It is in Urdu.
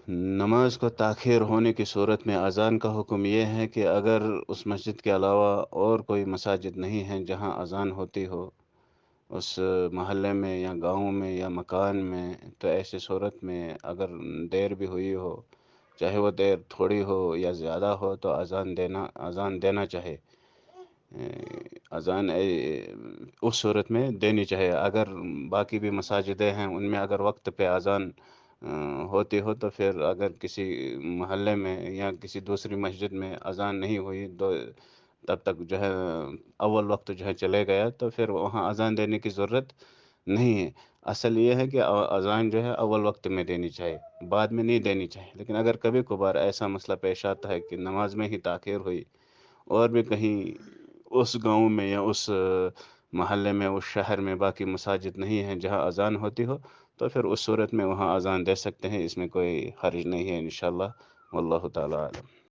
نماز کو تاخیر ہونے کی صورت میں اذان کا حکم یہ ہے کہ اگر اس مسجد کے علاوہ اور کوئی مساجد نہیں ہیں جہاں اذان ہوتی ہو، اس محلے میں یا گاؤں میں یا مکان میں، تو ایسی صورت میں اگر دیر بھی ہوئی ہو، چاہے وہ دیر تھوڑی ہو یا زیادہ ہو، تو اذان دینا چاہے۔ اذان اس صورت میں دینی چاہیے۔ اگر باقی بھی مساجدیں ہیں ان میں اگر وقت پہ اذان ہوتی ہو، تو پھر اگر کسی محلے میں یا کسی دوسری مسجد میں اذان نہیں ہوئی تب تک جو ہے اول وقت جو ہے چلے گیا، تو پھر وہاں اذان دینے کی ضرورت نہیں ہے۔ اصل یہ ہے کہ اذان جو ہے اول وقت میں دینی چاہیے، بعد میں نہیں دینی چاہیے۔ لیکن اگر کبھی کبھار ایسا مسئلہ پیش آتا ہے کہ نماز میں ہی تاخیر ہوئی، اور بھی کہیں اس گاؤں میں یا اس محلے میں، اس شہر میں باقی مساجد نہیں ہیں جہاں اذان ہوتی ہو، تو پھر اس صورت میں وہاں اذان دے سکتے ہیں، اس میں کوئی حرج نہیں ہے انشاءاللہ، واللہ تعالی عالم۔